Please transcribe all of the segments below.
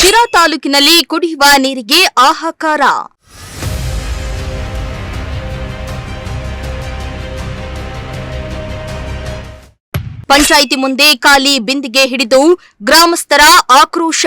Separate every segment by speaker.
Speaker 1: ಶಿರಾ ತಾಲೂಕಿನಲ್ಲಿ ಕುಡಿಯುವ ನೀರಿಗೆ ಹಾಹಾಕಾರ. ಪಂಚಾಯಿತಿ ಮುಂದೆ ಖಾಲಿ ಬಿಂದಿಗೆ ಹಿಡಿದು ಗ್ರಾಮಸ್ಥರ ಆಕ್ರೋಶ.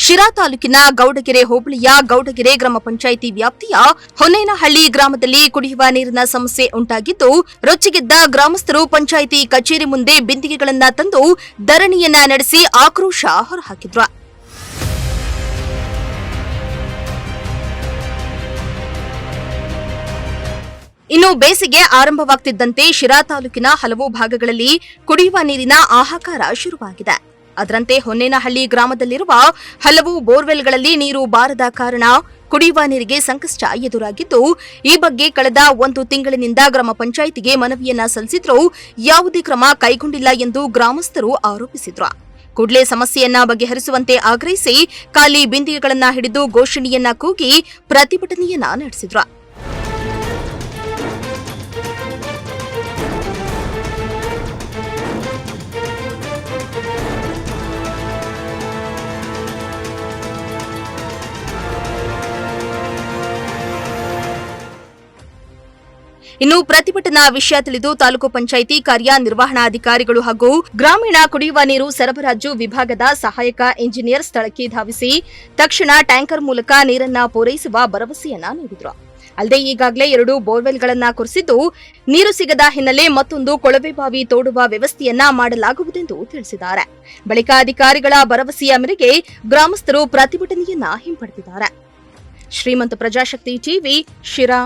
Speaker 1: ಶಿರಾ ತಾಲೂಕಿನ ಗೌಡಗೆರೆ ಹೋಬಳಿಯ ಗೌಡಗೆರೆ ಗ್ರಾಮ ಪಂಚಾಯಿತಿ ವ್ಯಾಪ್ತಿಯ ಹೊನ್ನೇನಹಳ್ಳಿ ಗ್ರಾಮದಲ್ಲಿ ಕುಡಿಯುವ ನೀರಿನ ಸಮಸ್ಯೆ ಉಂಟಾಗಿದ್ದು, ರೊಚ್ಚಿಗೆದ್ದ ಗ್ರಾಮಸ್ಥರು ಪಂಚಾಯಿತಿ ಕಚೇರಿ ಮುಂದೆ ಬಿಂದಿಗೆಗಳನ್ನು ತಂದು ಧರಣಿಯನ್ನ ನಡೆಸಿ ಆಕ್ರೋಶ ಹೊರಹಾಕಿದ್ರು. ಇನ್ನು ಬೇಸಿಗೆ ಆರಂಭವಾಗುತ್ತಿದ್ದಂತೆ ಶಿರಾ ತಾಲೂಕಿನ ಹಲವು ಭಾಗಗಳಲ್ಲಿ ಕುಡಿಯುವ ನೀರಿನ ಹಾಹಾಕಾರ ಶುರುವಾಗಿದೆ. ಅದರಂತೆ ಹೊನ್ನೇನಹಳ್ಳಿ ಗ್ರಾಮದಲ್ಲಿರುವ ಹಲವು ಬೋರ್ವೆಲ್ಗಳಲ್ಲಿ ನೀರು ಬಾರದ ಕಾರಣ ಕುಡಿಯುವ ನೀರಿಗೆ ಸಂಕಷ್ಟ ಎದುರಾಗಿದ್ದು, ಈ ಬಗ್ಗೆ ಕಳೆದ 1 ತಿಂಗಳಿನಿಂದ ಗ್ರಾಮ ಪಂಚಾಯಿತಿಗೆ ಮನವಿಯನ್ನ ಸಲ್ಲಿಸಿದ್ರೂ ಯಾವುದೇ ಕ್ರಮ ಕೈಗೊಂಡಿಲ್ಲ ಎಂದು ಗ್ರಾಮಸ್ಥರು ಆರೋಪಿಸಿದ್ರು. ಕೂಡಲೇ ಸಮಸ್ಯೆಯನ್ನ ಬಗೆಹರಿಸುವಂತೆ ಆಗ್ರಹಿಸಿ ಖಾಲಿ ಬಿಂದಿಗೆಗಳನ್ನ ಹಿಡಿದು ಘೋಷಣೆಯನ್ನ ಕೂಗಿ ಪ್ರತಿಭಟನೆಯನ್ನ ನಡೆಸಿದ್ರು. ಇನ್ನು ಪ್ರತಿಭಟನಾ ವಿಷಯ ತಿಳಿದು ತಾಲೂಕು ಪಂಚಾಯಿತಿ ಕಾರ್ಯನಿರ್ವಹಣಾಧಿಕಾರಿಗಳು ಹಾಗೂ ಗ್ರಾಮೀಣ ಕುಡಿಯುವ ನೀರು ಸರಬರಾಜು ವಿಭಾಗದ ಸಹಾಯಕ ಇಂಜಿನಿಯರ್ ಸ್ಥಳಕ್ಕೆ ಧಾವಿಸಿ ತಕ್ಷಣ ಟ್ಯಾಂಕರ್ ಮೂಲಕ ನೀರನ್ನ ಪೂರೈಸುವ ಭರವಸೆಯನ್ನ ನೀಡಿದರು. ಅಲ್ಲದೆ ಈಗಾಗಲೇ 2 ಬೋರ್ವೆಲ್ಗಳನ್ನ ಕೊರೆಸಿದ್ದು, ನೀರು ಸಿಗದ ಹಿನ್ನೆಲೆ ಮತ್ತೊಂದು ಕೊಳವೆ ಬಾವಿ ತೋಡುವ ವ್ಯವಸ್ಥೆಯನ್ನ ಮಾಡಲಾಗುವುದೆಂದು ತಿಳಿಸಿದ್ದಾರೆ. ಬಳಿಕ ಅಧಿಕಾರಿಗಳ ಭರವಸೆಯ ಮೇರೆಗೆ ಗ್ರಾಮಸ್ಥರು ಪ್ರತಿಭಟನೆಯನ್ನ ಹಿಂಪಡೆದಿದ್ದಾರೆ. ಶ್ರೀಮಂತ ಪ್ರಜಾಶಕ್ತಿ ಟಿವಿ, ಶಿರಾ.